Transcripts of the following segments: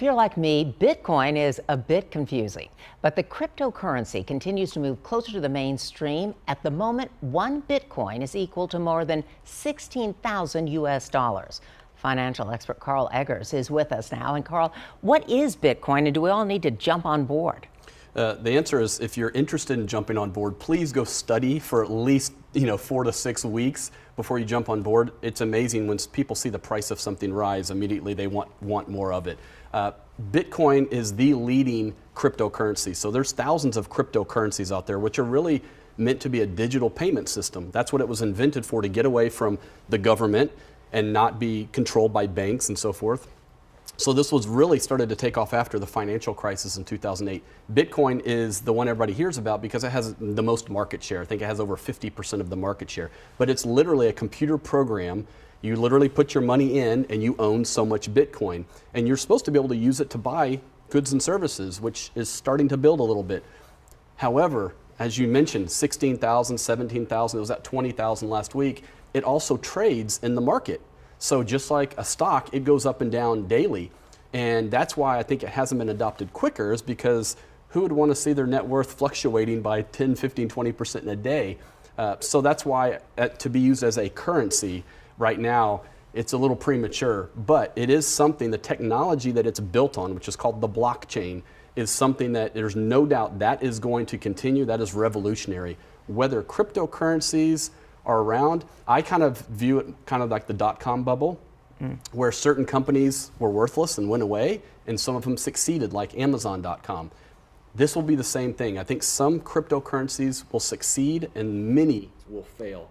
If you're like me, Bitcoin is a bit confusing, but the cryptocurrency continues to move closer to the mainstream. At the moment, one Bitcoin is equal to more than 16,000 US dollars. Financial expert Carl Eggers is with us now. And Carl, what is Bitcoin, and do we all need to jump on board? The answer is, if you're interested in jumping on board, please go study for at least 4 to 6 weeks before you jump on board. It's amazing when people see the price of something rise, immediately they want more of it. Bitcoin is the leading cryptocurrency. So there's thousands of cryptocurrencies out there, which are really meant to be a digital payment system. That's what it was invented for, to get away from the government and not be controlled by banks and so forth. So this was really started to take off after the financial crisis in 2008. Bitcoin is the one everybody hears about because it has the most market share. I think it has over 50% of the market share. But it's literally a computer program. You literally put your money in and you own so much Bitcoin. And you're supposed to be able to use it to buy goods and services, which is starting to build a little bit. However, as you mentioned, 16,000, 17,000, it was at 20,000 last week. It also trades in the market. So just like a stock, it goes up and down daily. And that's why I think it hasn't been adopted quicker, is because who would want to see their net worth fluctuating by 10, 15, 20% in a day? So that's why to be used as a currency right now, it's a little premature, but it is something, the technology that it's built on, which is called the blockchain, is something that there's no doubt that is going to continue. That is revolutionary. Whether cryptocurrencies are around, I kind of view it kind of like the dot-com bubble, where certain companies were worthless and went away, and some of them succeeded, like Amazon.com. This will be the same thing. I think some cryptocurrencies will succeed and many will fail.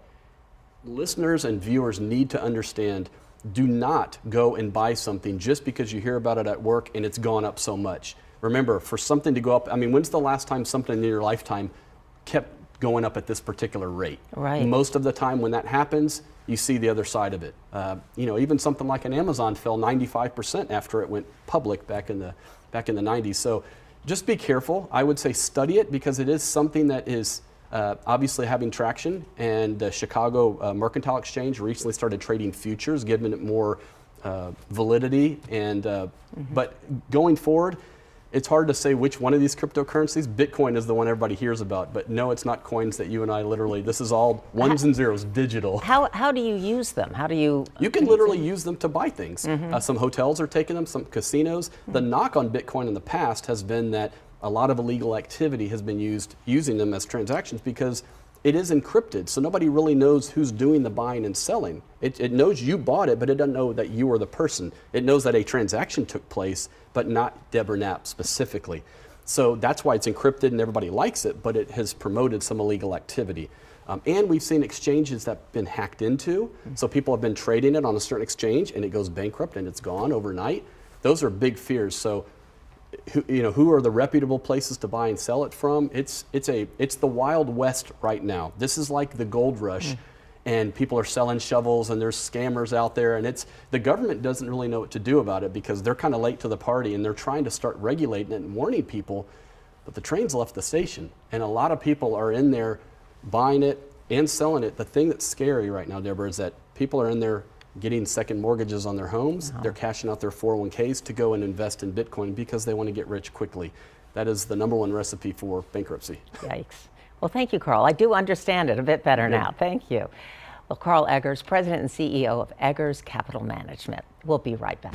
Listeners and viewers need to understand, do not go and buy something just because you hear about it at work and it's gone up so much. Remember, for something to go up, I mean, when's the last time something in your lifetime kept going up at this particular rate? Right. Most of the time when that happens, you see the other side of it. Even something like an Amazon fell 95% after it went public back in the 90s. So just be careful. I would say study it, because it is something that is obviously having traction, and the Chicago Mercantile Exchange recently started trading futures, giving it more validity. And but going forward, it's hard to say which one of these cryptocurrencies. Bitcoin is the one everybody hears about, but no, it's not coins that you and I literally, this is all ones and zeros, digital. How do you use them? How do you? You can literally use them to buy things. Some hotels are taking them, some casinos. The knock on Bitcoin in the past has been that a lot of illegal activity has been using them as transactions, because it is encrypted, so nobody really knows who's doing the buying and selling. It knows you bought it, but it doesn't know that you are the person. It knows that a transaction took place, but not Deborah Knapp specifically. So that's why it's encrypted and everybody likes it, but it has promoted some illegal activity. And we've seen exchanges that have been hacked into, so people have been trading it on a certain exchange and it goes bankrupt and it's gone overnight. Those are big fears. So who are the reputable places to buy and sell it from? It's the Wild West right now. This is like the gold rush, and people are selling shovels, and there's scammers out there, and the government doesn't really know what to do about it, because they're kind of late to the party, and they're trying to start regulating it and warning people, but the train's left the station, and a lot of people are in there buying it and selling it. The thing that's scary right now, Deborah, is that people are in there getting second mortgages on their homes. They're cashing out their 401ks to go and invest in Bitcoin because they want to get rich quickly. That is the #1 recipe for bankruptcy. Yikes. Well, thank you, Carl. I do understand it a bit better now. Thank you. Well, Carl Eggers, President and CEO of Eggers Capital Management. We'll be right back.